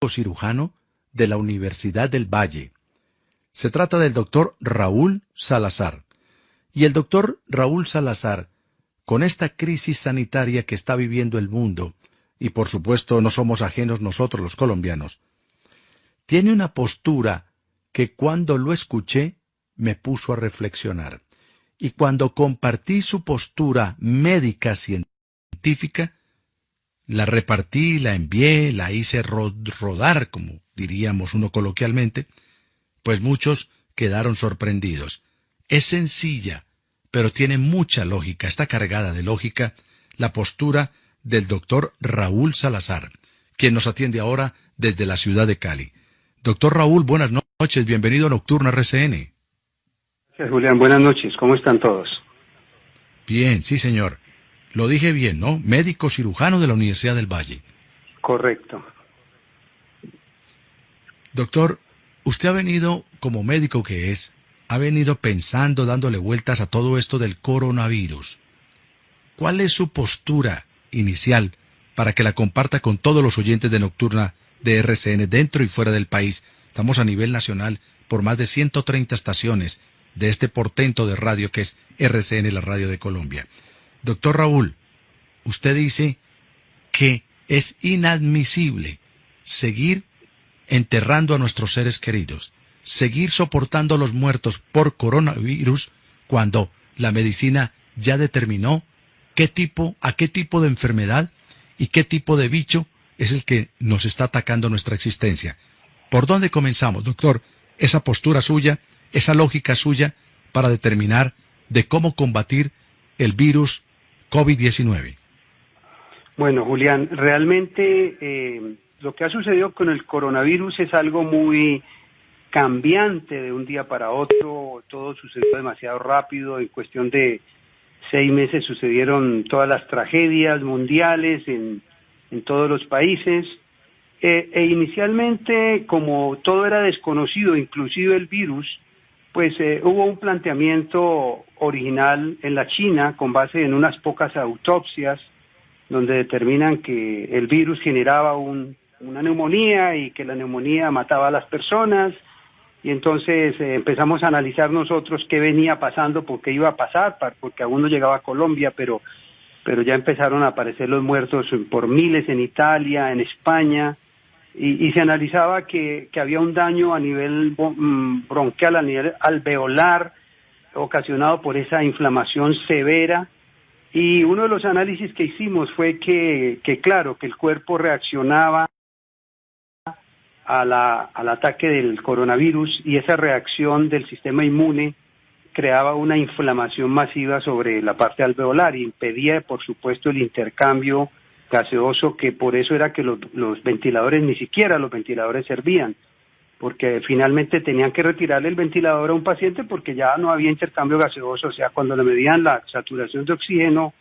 cirujano de la Universidad del Valle. Se trata del doctor Raúl Salazar. Y el doctor Raúl Salazar, con esta crisis sanitaria que está viviendo el mundo, y por supuesto no somos ajenos nosotros los colombianos, tiene una postura que cuando lo escuché me puso a reflexionar. Y cuando compartí su postura médica científica, la repartí, la envié, la hice rodar, como diríamos uno coloquialmente, pues muchos quedaron sorprendidos. Es sencilla, pero tiene mucha lógica, está cargada de lógica, la postura del doctor Raúl Salazar, quien nos atiende ahora desde la ciudad de Cali. Doctor Raúl, buenas noches, bienvenido a Nocturna RCN. Gracias, Julián, buenas noches, ¿cómo están todos? Bien, sí señor. Lo dije bien, ¿no? Médico cirujano de la Universidad del Valle. Correcto. Doctor, usted ha venido, como médico que es, ha venido pensando, dándole vueltas a todo esto del coronavirus. ¿Cuál es su postura inicial para que la comparta con todos los oyentes de Nocturna de RCN dentro y fuera del país? Estamos a nivel nacional por más de 130 estaciones de este portento de radio que es RCN, la radio de Colombia. Doctor Raúl, usted dice que es inadmisible seguir enterrando a nuestros seres queridos, seguir soportando a los muertos por coronavirus cuando la medicina ya determinó a qué tipo de enfermedad y qué tipo de bicho es el que nos está atacando nuestra existencia. ¿Por dónde comenzamos, doctor? Esa postura suya, esa lógica suya para determinar de cómo combatir el virus COVID-19. Bueno, Julián, realmente lo que ha sucedido con el coronavirus es algo muy cambiante de un día para otro. Todo sucedió demasiado rápido. En cuestión de 6 meses sucedieron todas las tragedias mundiales en todos los países. Inicialmente, como todo era desconocido, inclusive el virus, pues hubo un planteamiento original en la China con base en unas pocas autopsias donde determinan que el virus generaba una neumonía y que la neumonía mataba a las personas, y entonces empezamos a analizar nosotros qué venía pasando, por qué iba a pasar, porque aún no llegaba a Colombia, pero ya empezaron a aparecer los muertos por miles en Italia, en España, y se analizaba que había un daño a nivel bronquial, a nivel alveolar, ocasionado por esa inflamación severa. Y uno de los análisis que hicimos fue que claro, que el cuerpo reaccionaba al ataque del coronavirus, y esa reacción del sistema inmune creaba una inflamación masiva sobre la parte alveolar y impedía, por supuesto, el intercambio gaseoso, que por eso era que los ventiladores, ni siquiera los ventiladores servían, porque finalmente tenían que retirarle el ventilador a un paciente porque ya no había intercambio gaseoso. O sea, cuando le medían la saturación de oxígeno,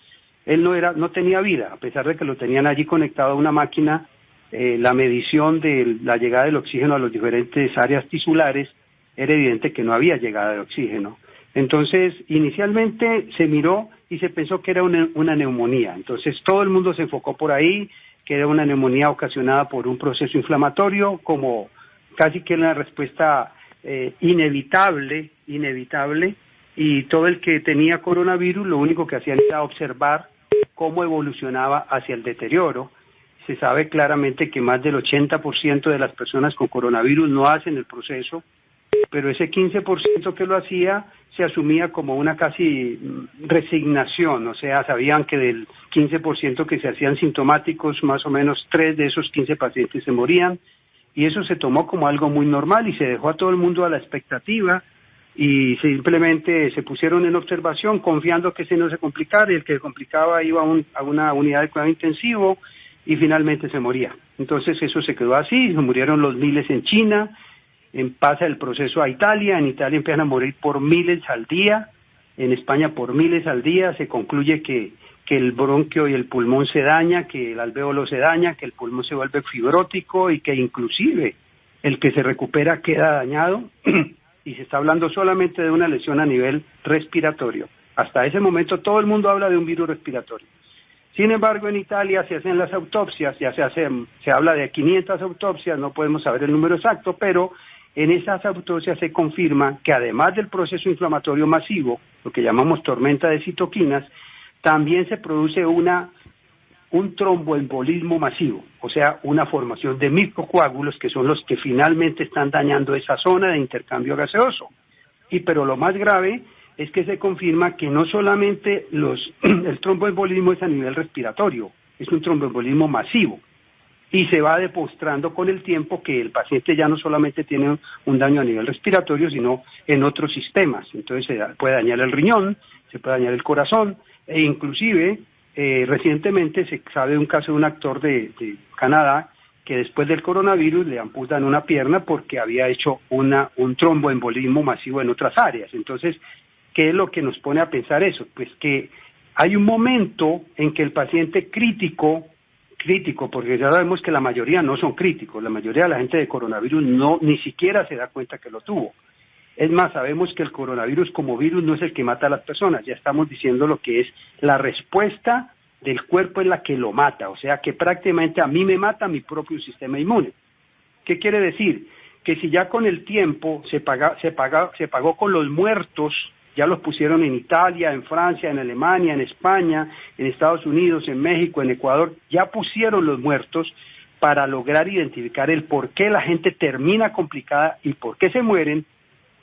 él no tenía vida, a pesar de que lo tenían allí conectado a una máquina. La medición de la llegada del oxígeno a las diferentes áreas tisulares era evidente que no había llegada de oxígeno. Entonces, inicialmente se miró y se pensó que era una neumonía. Entonces, todo el mundo se enfocó por ahí, que era una neumonía ocasionada por un proceso inflamatorio, como casi que una respuesta inevitable, y todo el que tenía coronavirus lo único que hacía era observar cómo evolucionaba hacia el deterioro. Se sabe claramente que más del 80% de las personas con coronavirus no hacen el proceso, pero ese 15% que lo hacía se asumía como una casi resignación. O sea, sabían que del 15% que se hacían sintomáticos, más o menos 3 de esos 15 pacientes se morían, y eso se tomó como algo muy normal y se dejó a todo el mundo a la expectativa, y simplemente se pusieron en observación confiando que ese no se complicara, y el que se complicaba iba a una unidad de cuidado intensivo y finalmente se moría. Entonces eso se quedó así, se murieron los miles en China, pasa el proceso a Italia, en Italia empiezan a morir por miles al día, en España por miles al día. Se concluye que el bronquio y el pulmón se daña, que el alvéolo se daña, que el pulmón se vuelve fibrótico y que inclusive el que se recupera queda dañado y se está hablando solamente de una lesión a nivel respiratorio. Hasta ese momento todo el mundo habla de un virus respiratorio. Sin embargo, en Italia se hacen las autopsias, se habla de 500 autopsias, no podemos saber el número exacto, pero en esas autopsias se confirma que además del proceso inflamatorio masivo, lo que llamamos tormenta de citoquinas, también se produce un tromboembolismo masivo, o sea, una formación de microcoágulos que son los que finalmente están dañando esa zona de intercambio gaseoso. Pero lo más grave es que se confirma que no solamente el tromboembolismo es a nivel respiratorio, es un tromboembolismo masivo. Y se va demostrando con el tiempo que el paciente ya no solamente tiene un daño a nivel respiratorio, sino en otros sistemas. Entonces se puede dañar el riñón, se puede dañar el corazón, e inclusive recientemente se sabe de un caso de un actor de Canadá que después del coronavirus le amputan una pierna porque había hecho un tromboembolismo masivo en otras áreas. Entonces, ¿qué es lo que nos pone a pensar eso? Pues que hay un momento en que el paciente crítico, porque ya sabemos que la mayoría no son críticos, la mayoría de la gente de coronavirus ni siquiera se da cuenta que lo tuvo. Es más, sabemos que el coronavirus como virus no es el que mata a las personas, ya estamos diciendo lo que es la respuesta del cuerpo es la que lo mata, o sea que prácticamente a mí me mata mi propio sistema inmune. ¿Qué quiere decir? Que si ya con el tiempo se pagó con los muertos, ya los pusieron en Italia, en Francia, en Alemania, en España, en Estados Unidos, en México, en Ecuador, ya pusieron los muertos para lograr identificar el por qué la gente termina complicada y por qué se mueren.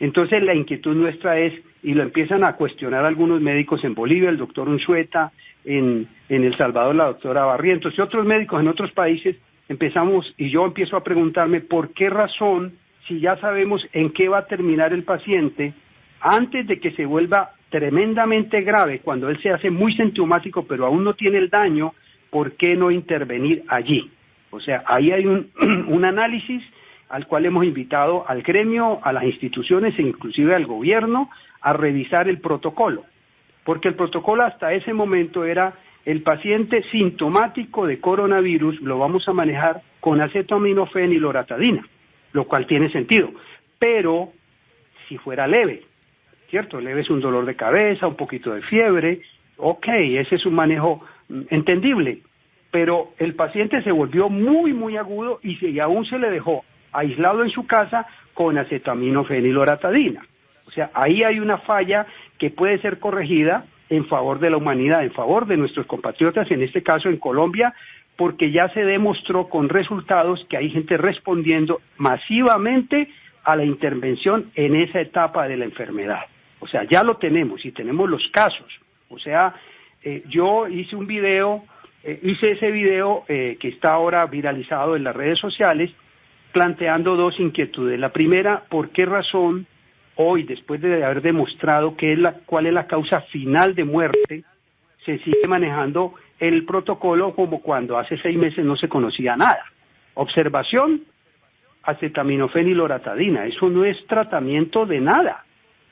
Entonces la inquietud nuestra es, y lo empiezan a cuestionar algunos médicos en Bolivia, el doctor Unzueta, en El Salvador la doctora Barrientos y otros médicos en otros países, yo empiezo a preguntarme por qué razón, si ya sabemos en qué va a terminar el paciente, antes de que se vuelva tremendamente grave, cuando él se hace muy sintomático pero aún no tiene el daño, ¿por qué no intervenir allí? O sea, ahí hay un análisis al cual hemos invitado al gremio, a las instituciones e inclusive al gobierno a revisar el protocolo, porque el protocolo hasta ese momento era el paciente sintomático de coronavirus lo vamos a manejar con acetaminofén y loratadina, lo cual tiene sentido, pero si fuera leve, ¿cierto? Leve es un dolor de cabeza, un poquito de fiebre, ok, ese es un manejo entendible, pero el paciente se volvió muy, muy agudo y aún se le dejó aislado en su casa con acetaminofén y loratadina. O sea, ahí hay una falla que puede ser corregida en favor de la humanidad, en favor de nuestros compatriotas, en este caso en Colombia, porque ya se demostró con resultados que hay gente respondiendo masivamente a la intervención en esa etapa de la enfermedad. O sea, ya lo tenemos y tenemos los casos. O sea, yo hice ese video que está ahora viralizado en las redes sociales, planteando dos inquietudes. La primera, ¿por qué razón hoy, después de haber demostrado cuál es la causa final de muerte, se sigue manejando el protocolo como cuando hace 6 meses no se conocía nada? Observación, acetaminofén y loratadina, eso no es tratamiento de nada.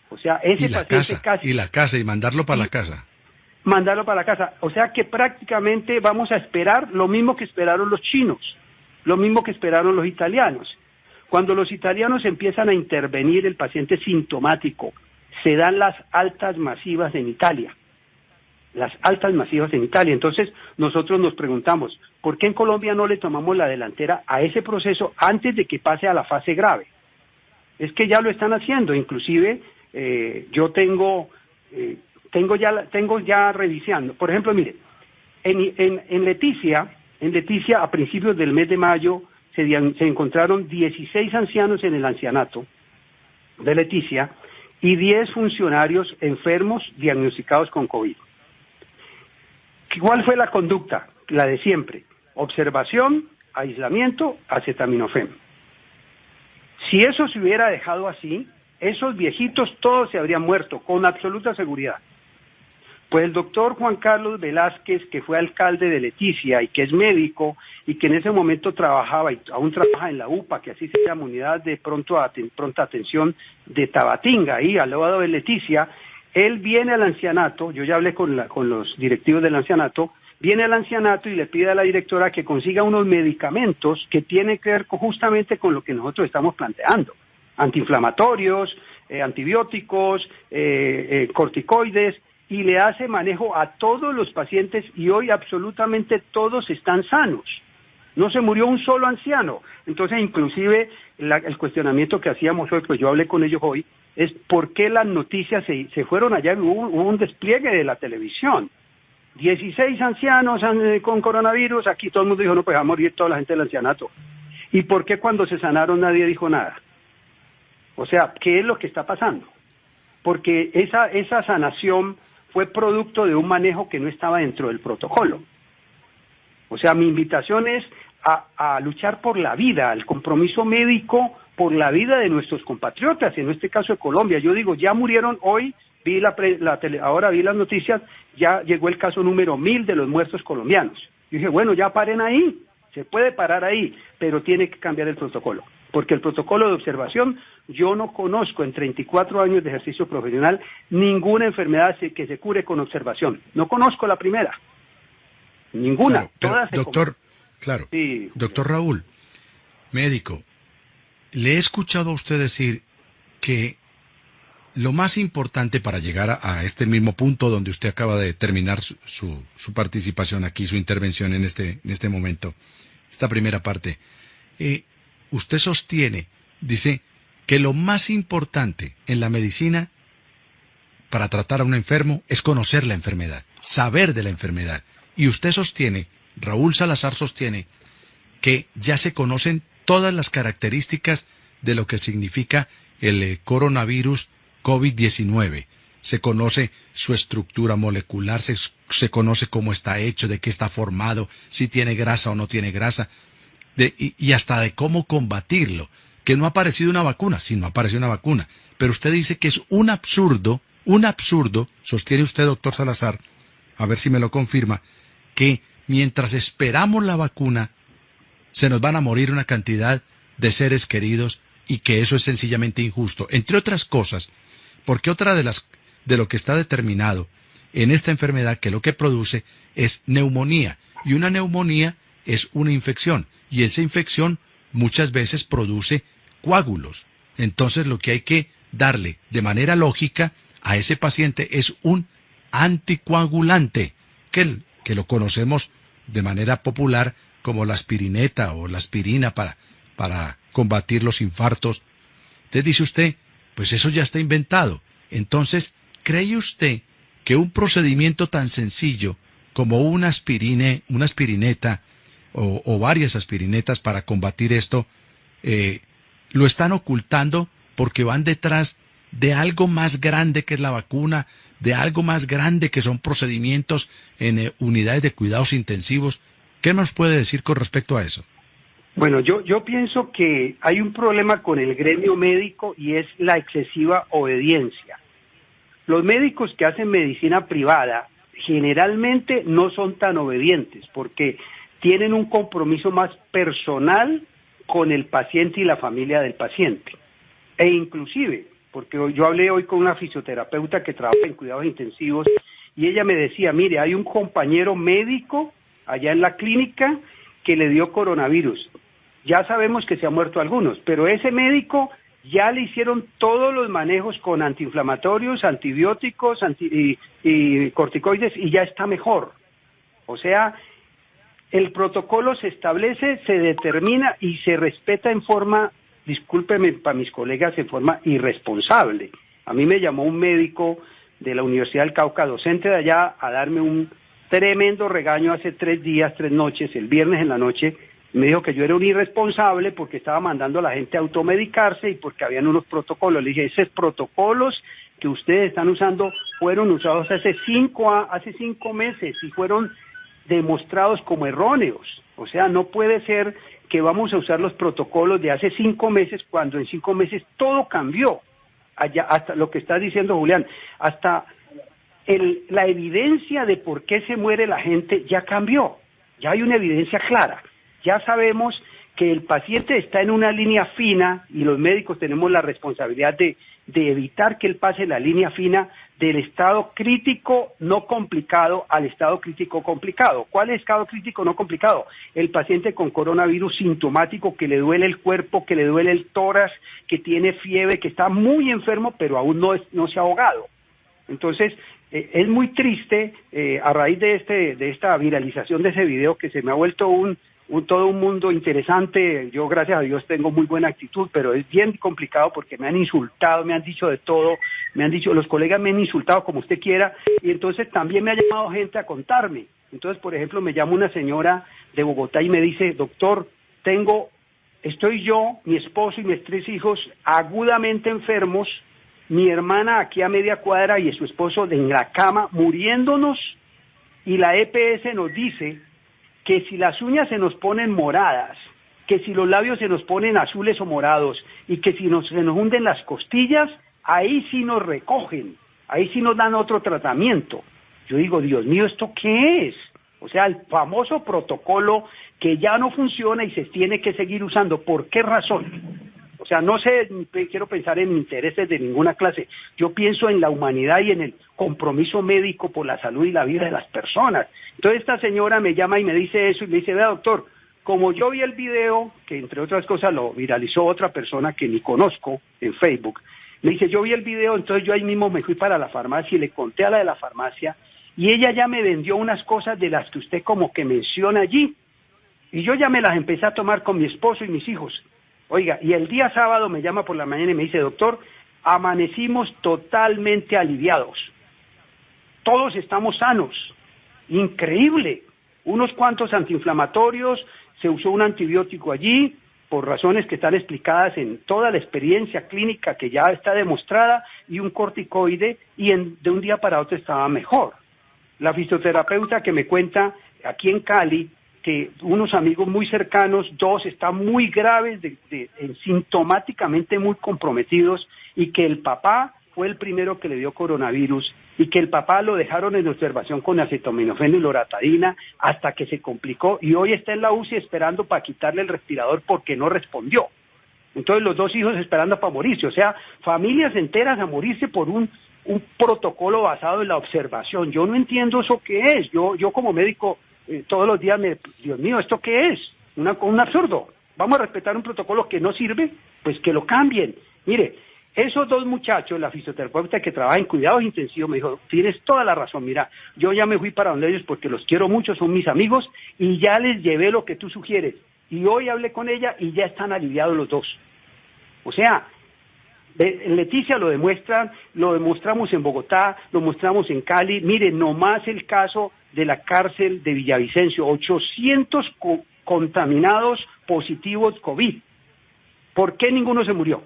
O sea, ese y mandarlo para la casa. Mandarlo para la casa. O sea que prácticamente vamos a esperar lo mismo que esperaron los chinos, lo mismo que esperaron los italianos. Cuando los italianos empiezan a intervenir el paciente sintomático, se dan las altas masivas en Italia. Las altas masivas en Italia. Entonces, nosotros nos preguntamos, ¿por qué en Colombia no le tomamos la delantera a ese proceso antes de que pase a la fase grave? Es que ya lo están haciendo. Inclusive, yo tengo ya revisando. Por ejemplo, mire, en Leticia, a principios del mes de mayo, se encontraron 16 ancianos en el ancianato de Leticia y 10 funcionarios enfermos diagnosticados con COVID. ¿Cuál fue la conducta? La de siempre. Observación, aislamiento, acetaminofén. Si eso se hubiera dejado así, esos viejitos todos se habrían muerto, con absoluta seguridad. Pues el doctor Juan Carlos Velázquez, que fue alcalde de Leticia y que es médico y que en ese momento trabajaba y aún trabaja en la UPA, que así se llama, Unidad de Pronta Atención de Tabatinga, ahí al lado de Leticia, él viene al ancianato, yo ya hablé con los directivos del ancianato, viene al ancianato y le pide a la directora que consiga unos medicamentos que tienen que ver justamente con lo que nosotros estamos planteando, antiinflamatorios, antibióticos, corticoides, y le hace manejo a todos los pacientes y hoy absolutamente todos están sanos. No se murió un solo anciano. Entonces, inclusive, el cuestionamiento que hacíamos hoy, pues yo hablé con ellos hoy, es por qué las noticias se fueron allá, hubo un despliegue de la televisión. 16 ancianos con coronavirus, aquí todo el mundo dijo, no, pues va a morir toda la gente del ancianato. ¿Y por qué cuando se sanaron nadie dijo nada? O sea, ¿qué es lo que está pasando? Porque esa sanación fue producto de un manejo que no estaba dentro del protocolo. O sea, mi invitación es a luchar por la vida, al compromiso médico por la vida de nuestros compatriotas, en este caso de Colombia. Yo digo, ya murieron hoy, ahora vi las noticias, ya llegó el caso número 1000 de los muertos colombianos. Yo dije, bueno, ya paren ahí, se puede parar ahí, pero tiene que cambiar el protocolo. Porque el protocolo de observación, yo no conozco en 34 años de ejercicio profesional ninguna enfermedad que se cure con observación. No conozco la primera. Ninguna. Claro, Todas doctor, claro. Sí. Doctor Raúl, médico, le he escuchado a usted decir que lo más importante para llegar a este mismo punto donde usted acaba de terminar su participación aquí, su intervención en este momento, esta primera parte, usted sostiene, dice, que lo más importante en la medicina para tratar a un enfermo es conocer la enfermedad, saber de la enfermedad. Y usted sostiene, Raúl Salazar sostiene, que ya se conocen todas las características de lo que significa el coronavirus COVID-19. Se conoce su estructura molecular, se conoce cómo está hecho, de qué está formado, si tiene grasa o no tiene grasa, y hasta de cómo combatirlo. Que no ha aparecido una vacuna, sí, no apareció una vacuna. Pero usted dice que es un absurdo, sostiene usted, doctor Salazar, a ver si me lo confirma, que mientras esperamos la vacuna, se nos van a morir una cantidad de seres queridos y que eso es sencillamente injusto. Entre otras cosas, porque otra de lo que está determinado en esta enfermedad, que lo que produce es neumonía. Y una neumonía es una infección. Y esa infección muchas veces produce coágulos. Entonces lo que hay que darle de manera lógica a ese paciente es un anticoagulante, que lo conocemos de manera popular como la aspirineta o la aspirina para combatir los infartos. Entonces dice usted, pues eso ya está inventado. Entonces, ¿cree usted que un procedimiento tan sencillo como una aspirineta o varias aspirinetas para combatir esto, lo están ocultando porque van detrás de algo más grande que es la vacuna, de algo más grande que son procedimientos en unidades de cuidados intensivos? ¿Qué nos puede decir con respecto a eso? Bueno, yo pienso que hay un problema con el gremio médico y es la excesiva obediencia. Los médicos que hacen medicina privada generalmente no son tan obedientes porque tienen un compromiso más personal con el paciente y la familia del paciente. E inclusive, porque yo hablé hoy con una fisioterapeuta que trabaja en cuidados intensivos y ella me decía, mire, hay un compañero médico allá en la clínica que le dio coronavirus. Ya sabemos que se han muerto algunos, pero ese médico ya le hicieron todos los manejos con antiinflamatorios, antibióticos y corticoides y ya está mejor. O sea, el protocolo se establece, se determina y se respeta en forma, discúlpeme para mis colegas, en forma irresponsable. A mí me llamó un médico de la Universidad del Cauca, docente de allá, a darme un tremendo regaño hace 3 días, 3 noches, el viernes en la noche. Me dijo que yo era un irresponsable porque estaba mandando a la gente a automedicarse y porque habían unos protocolos. Le dije, esos protocolos que ustedes están usando fueron usados hace 5 meses y fueron demostrados como erróneos. O sea, no puede ser que vamos a usar los protocolos de hace 5 meses cuando en 5 meses todo cambió. Allá, hasta lo que está diciendo Julián, hasta la evidencia de por qué se muere la gente ya cambió. Ya hay una evidencia clara. Ya sabemos que el paciente está en una línea fina y los médicos tenemos la responsabilidad de evitar que él pase la línea fina del estado crítico no complicado al estado crítico complicado. ¿Cuál es estado crítico no complicado? El paciente con coronavirus sintomático, que le duele el cuerpo, que le duele el tórax, que tiene fiebre, que está muy enfermo pero aún no se ha ahogado. Entonces, es muy triste a raíz de esta viralización de ese video que se me ha vuelto todo un mundo interesante. Yo, gracias a Dios, tengo muy buena actitud, pero es bien complicado porque me han insultado, me han dicho de todo, los colegas me han insultado como usted quiera, y entonces también me ha llamado gente a contarme. Entonces, por ejemplo, me llama una señora de Bogotá y me dice, doctor, estoy yo, mi esposo y mis 3 hijos agudamente enfermos, mi hermana aquí a media cuadra y su esposo en la cama muriéndonos, y la EPS nos dice que si las uñas se nos ponen moradas, que si los labios se nos ponen azules o morados, y que si se nos hunden las costillas, ahí sí nos recogen, ahí sí nos dan otro tratamiento. Yo digo, Dios mío, ¿esto qué es? O sea, el famoso protocolo que ya no funciona y se tiene que seguir usando. ¿Por qué razón? O sea, no sé, quiero pensar en intereses de ninguna clase. Yo pienso en la humanidad y en el compromiso médico por la salud y la vida de las personas. Entonces esta señora me llama y me dice eso, y me dice, vea doctor, como yo vi el video, que entre otras cosas lo viralizó otra persona que ni conozco en Facebook, me dice, yo vi el video, entonces yo ahí mismo me fui para la farmacia y le conté a la de la farmacia, y ella ya me vendió unas cosas de las que usted como que menciona allí, y yo ya me las empecé a tomar con mi esposo y mis hijos. Oiga, y el día sábado me llama por la mañana y me dice, doctor, amanecimos totalmente aliviados. Todos estamos sanos. Increíble. Unos cuantos antiinflamatorios, se usó un antibiótico allí, por razones que están explicadas en toda la experiencia clínica que ya está demostrada, y un corticoide, y de un día para otro estaba mejor. La fisioterapeuta que me cuenta aquí en Cali, que unos amigos muy cercanos, 2 están muy graves, sintomáticamente muy comprometidos, y que el papá fue el primero que le dio coronavirus, y que el papá lo dejaron en observación con acetaminofén y loratadina hasta que se complicó, y hoy está en la UCI esperando para quitarle el respirador porque no respondió. Entonces los 2 hijos esperando para morirse, o sea, familias enteras a morirse por un protocolo basado en la observación. Yo no entiendo eso qué es. Yo como médico todos los días Dios mío, ¿esto qué es? Un absurdo. Vamos a respetar un protocolo que no sirve, pues que lo cambien. Mire, esos 2 muchachos, la fisioterapeuta que trabaja en cuidados intensivos, me dijo, tienes toda la razón, mira, yo ya me fui para donde ellos porque los quiero mucho, son mis amigos, y ya les llevé lo que tú sugieres. Y hoy hablé con ella y ya están aliviados los 2. O sea, Leticia lo demostramos en Bogotá, lo mostramos en Cali. Mire, nomás el caso de la cárcel de Villavicencio, 800 contaminados positivos COVID. ¿Por qué ninguno se murió?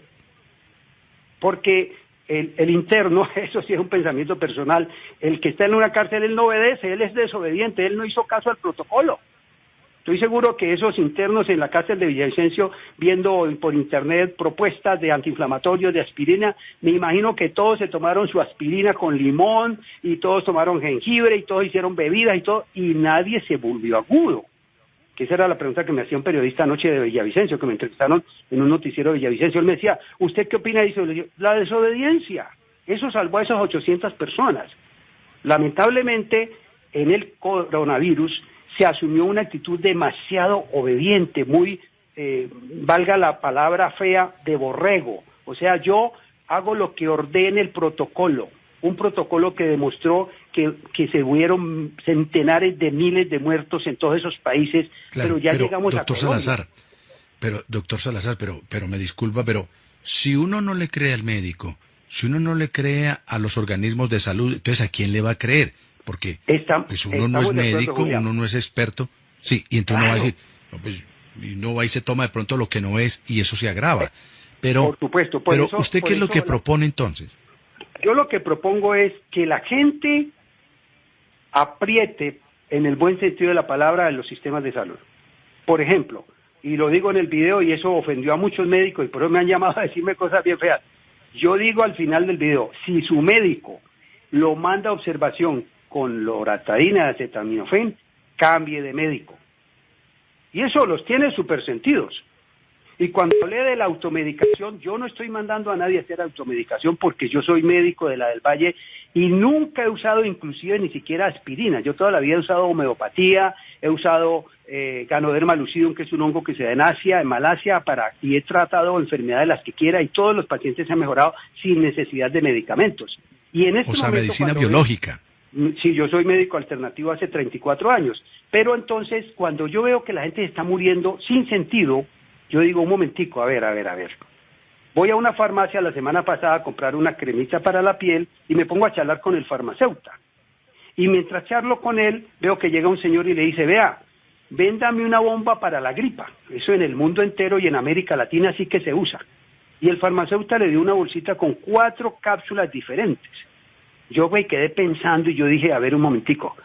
Porque el interno, eso sí es un pensamiento personal, el que está en una cárcel, él no obedece, él es desobediente, él no hizo caso al protocolo. Estoy seguro que esos internos en la cárcel de Villavicencio, viendo por internet propuestas de antiinflamatorios, de aspirina, me imagino que todos se tomaron su aspirina con limón, y todos tomaron jengibre, y todos hicieron bebidas y todo, y nadie se volvió agudo. Que esa era la pregunta que me hacía un periodista anoche de Villavicencio, que me entrevistaron en un noticiero de Villavicencio. Él me decía, ¿usted qué opina de eso? Le digo, la desobediencia. Eso salvó a esas 800 personas. Lamentablemente, en el coronavirus se asumió una actitud demasiado obediente, muy, valga la palabra fea, de borrego. O sea, yo hago lo que ordene el protocolo, un protocolo que demostró que se hubieron centenares de miles de muertos en todos esos países, claro, pero ya llegamos doctor a Colombia. Doctor Salazar, pero me disculpa, pero si uno no le cree al médico, si uno no le cree a los organismos de salud, entonces ¿a quién le va a creer? Porque pues uno no es médico, uno no es experto, sí, y entonces uno va a decir, no, pues, y no va y se toma de pronto lo que no es, y eso se agrava. Pero, por supuesto, pero ¿usted qué es lo que propone entonces? Yo lo que propongo es que la gente apriete, en el buen sentido de la palabra, en los sistemas de salud. Por ejemplo, y lo digo en el video, y eso ofendió a muchos médicos, y por eso me han llamado a decirme cosas bien feas. Yo digo al final del video, si su médico lo manda a observación con loratadina de acetaminofén, cambie de médico. Y eso los tiene súper sentidos. Y cuando hablé de la automedicación, yo no estoy mandando a nadie a hacer automedicación porque yo soy médico de la del Valle y nunca he usado inclusive ni siquiera aspirina. Yo toda la vida he usado homeopatía, he usado Ganoderma lucidum, que es un hongo que se da en Asia, en Malasia, y he tratado enfermedades las que quiera, y todos los pacientes se han mejorado sin necesidad de medicamentos. Y en este O sea, momento, medicina biológica. Sí, yo soy médico alternativo hace 34 años, pero entonces cuando yo veo que la gente está muriendo sin sentido, yo digo, un momentico, a ver. Voy a una farmacia la semana pasada a comprar una cremita para la piel y me pongo a charlar con el farmacéutico. Y mientras charlo con él, veo que llega un señor y le dice, vea, véndame una bomba para la gripa. Eso en el mundo entero y en América Latina sí que se usa. Y el farmacéutico le dio una bolsita con 4 cápsulas diferentes. Yo me quedé pensando y yo dije, a ver un momentico,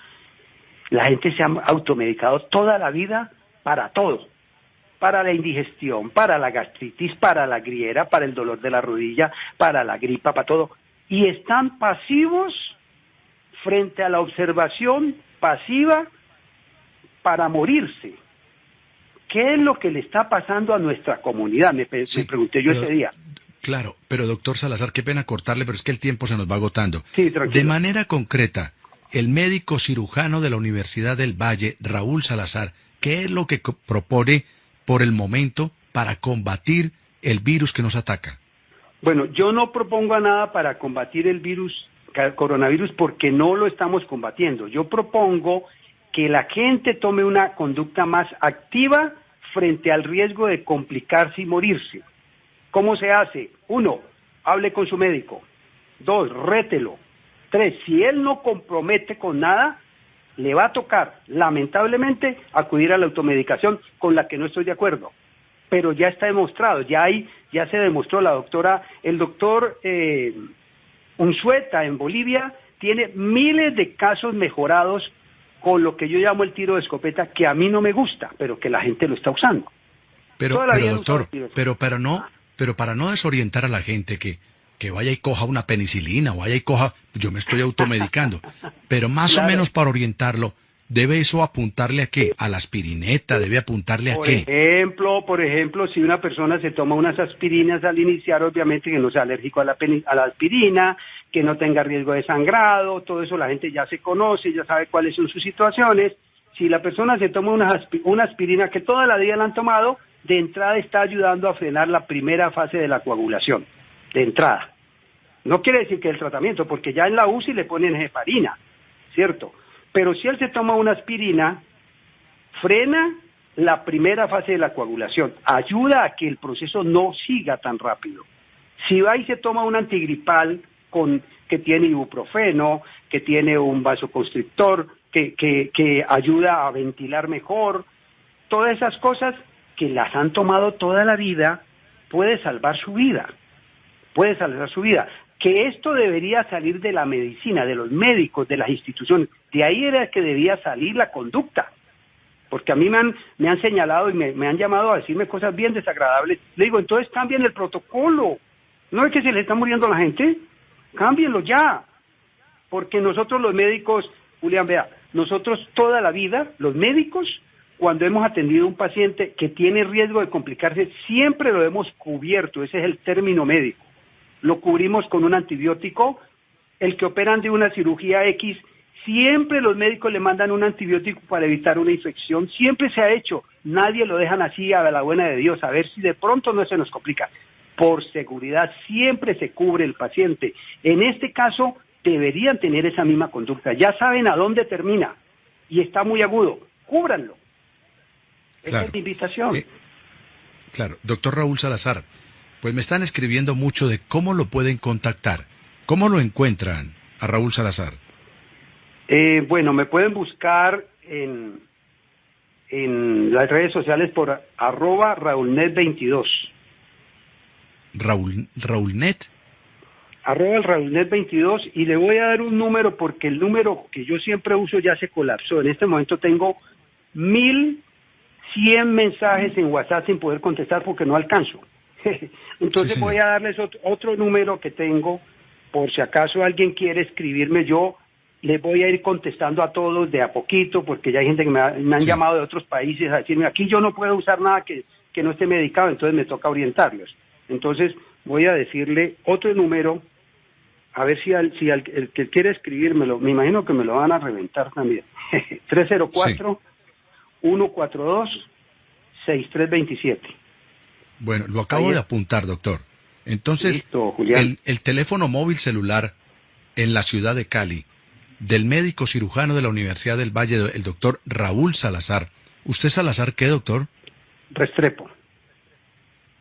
la gente se ha automedicado toda la vida para todo, para la indigestión, para la gastritis, para la griera, para el dolor de la rodilla, para la gripa, para todo, y están pasivos frente a la observación pasiva para morirse. ¿Qué es lo que le está pasando a nuestra comunidad? Me pregunté yo ese día. Claro, pero doctor Salazar, qué pena cortarle, pero es que el tiempo se nos va agotando. Sí, tranquilo. De manera concreta, el médico cirujano de la Universidad del Valle, Raúl Salazar, ¿qué es lo que propone por el momento para combatir el virus que nos ataca? Bueno, yo no propongo nada para combatir el coronavirus, porque no lo estamos combatiendo. Yo propongo que la gente tome una conducta más activa frente al riesgo de complicarse y morirse. ¿Cómo se hace? 1, hable con su médico. 2, rételo. 3, si él no compromete con nada, le va a tocar, lamentablemente, acudir a la automedicación, con la que no estoy de acuerdo. Pero ya está demostrado, ya se demostró, el doctor Unzueta en Bolivia tiene miles de casos mejorados con lo que yo llamo el tiro de escopeta, que a mí no me gusta, pero que la gente lo está usando. Pero doctor, pero para no desorientar a la gente que vaya y coja una penicilina o vaya y coja, yo me estoy automedicando, pero más Claro. o menos para orientarlo, ¿debe eso apuntarle a qué? ¿A la aspirineta? ¿Debe apuntarle a qué? Por ejemplo, si una persona se toma unas aspirinas al iniciar, obviamente que no sea alérgico a la aspirina, que no tenga riesgo de sangrado, todo eso la gente ya se conoce, ya sabe cuáles son sus situaciones. Si la persona se toma una aspirina que toda la vida la han tomado, de entrada está ayudando a frenar la primera fase de la coagulación, de entrada. No quiere decir que el tratamiento, porque ya en la UCI le ponen heparina, ¿cierto? Pero si él se toma una aspirina, frena la primera fase de la coagulación, ayuda a que el proceso no siga tan rápido. Si va y se toma un antigripal que tiene ibuprofeno, que tiene un vasoconstrictor, que ayuda a ventilar mejor, todas esas cosas que las han tomado toda la vida, puede salvar su vida. Que esto debería salir de la medicina, de los médicos, de las instituciones. De ahí era que debía salir la conducta. Porque a mí me han señalado y me han llamado a decirme cosas bien desagradables. Le digo, entonces cambien el protocolo. ¿No es que se le está muriendo a la gente? Cámbienlo ya. Porque nosotros los médicos, Julián, vea, nosotros toda la vida, los médicos, cuando hemos atendido a un paciente que tiene riesgo de complicarse, siempre lo hemos cubierto, ese es el término médico. Lo cubrimos con un antibiótico. El que operan de una cirugía X, siempre los médicos le mandan un antibiótico para evitar una infección. Siempre se ha hecho. Nadie lo dejan así a la buena de Dios, a ver si de pronto no se nos complica. Por seguridad siempre se cubre el paciente. En este caso deberían tener esa misma conducta. Ya saben a dónde termina y está muy agudo. Cúbranlo. Esa es mi invitación. Claro, doctor Raúl Salazar, pues me están escribiendo mucho de cómo lo pueden contactar. ¿Cómo lo encuentran a Raúl Salazar? Bueno, me pueden buscar en las redes sociales por @RaúlNet22. ¿Raúlnet? @RaúlNet22, y le voy a dar un número porque el número que yo siempre uso ya se colapsó. En este momento tengo 1100 mensajes en WhatsApp sin poder contestar porque no alcanzo. Entonces Sí, voy a darles otro número que tengo, por si acaso alguien quiere escribirme. Yo les voy a ir contestando a todos de a poquito, porque ya hay gente que me han llamado de otros países a decirme, aquí yo no puedo usar nada que no esté medicado, entonces me toca orientarlos. Entonces voy a decirle otro número, a ver si el que quiere escribírmelo, me imagino que me lo van a reventar también. 304-142-6327. Bueno, lo acabo de apuntar, doctor. Entonces, listo, Julián. el teléfono móvil celular en la ciudad de Cali, del médico cirujano de la Universidad del Valle, el doctor Raúl Salazar. ¿Usted Salazar qué, doctor? Restrepo.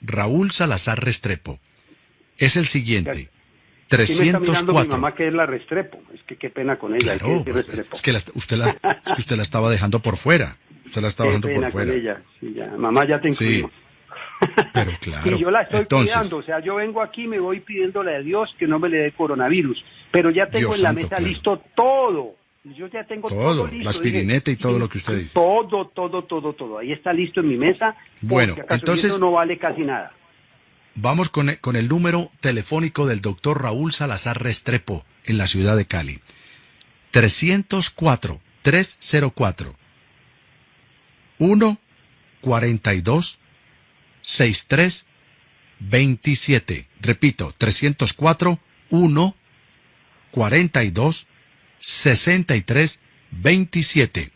Raúl Salazar Restrepo. Es el siguiente. Sí me está mirando 304. mi mamá que es la Restrepo. Es que qué pena con ella. Claro, hay que decir Restrepo. es que usted la estaba dejando por fuera. Usted la estaba Qué dejando pena por fuera. con ella. Sí, ya. Mamá, ya te incluimos. Pero claro. Y yo la estoy Entonces, cuidando, o sea, yo vengo aquí y me voy pidiéndole a Dios que no me le dé coronavirus, pero ya tengo Dios en la santo, mesa claro. listo todo. Yo ya tengo todo listo. la aspirineta y todo dije, lo que usted dice. Todo. Ahí está listo en mi mesa. Bueno, porque acaso entonces eso no vale casi nada. vamos con el número telefónico del doctor Raúl Salazar Restrepo en la ciudad de Cali. 304 142 6327. Repito, 304 142 6327.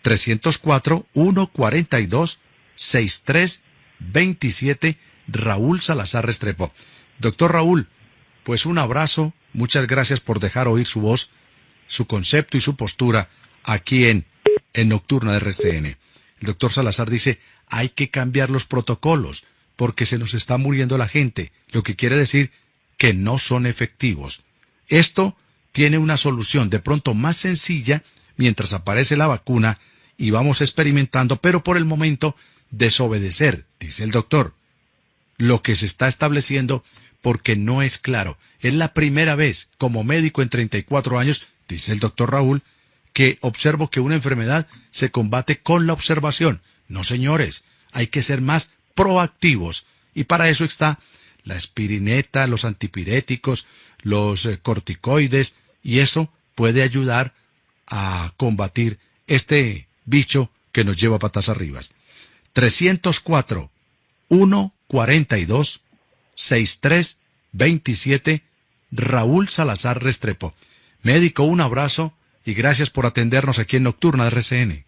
304 142 6327. Raúl Salazar Restrepo. Doctor Raúl, pues un abrazo, muchas gracias por dejar oír su voz, su concepto y su postura aquí en Nocturna de RCN. El doctor Salazar dice, hay que cambiar los protocolos, porque se nos está muriendo la gente, lo que quiere decir que no son efectivos. Esto tiene una solución de pronto más sencilla mientras aparece la vacuna y vamos experimentando, pero por el momento desobedecer, dice el doctor, lo que se está estableciendo porque no es claro. Es la primera vez como médico en 34 años, dice el doctor Raúl, que observo que una enfermedad se combate con la observación. No, señores, hay que ser más proactivos y para eso está la aspirineta, los antipiréticos, los corticoides y eso puede ayudar a combatir este bicho que nos lleva patas arriba. 304 142 6327 Raúl Salazar Restrepo. Médico, un abrazo y gracias por atendernos aquí en Nocturna de RCN.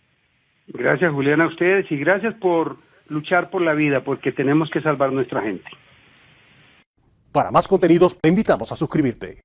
Gracias, Julián, a ustedes y gracias por luchar por la vida, porque tenemos que salvar nuestra gente. Para más contenidos, te invitamos a suscribirte.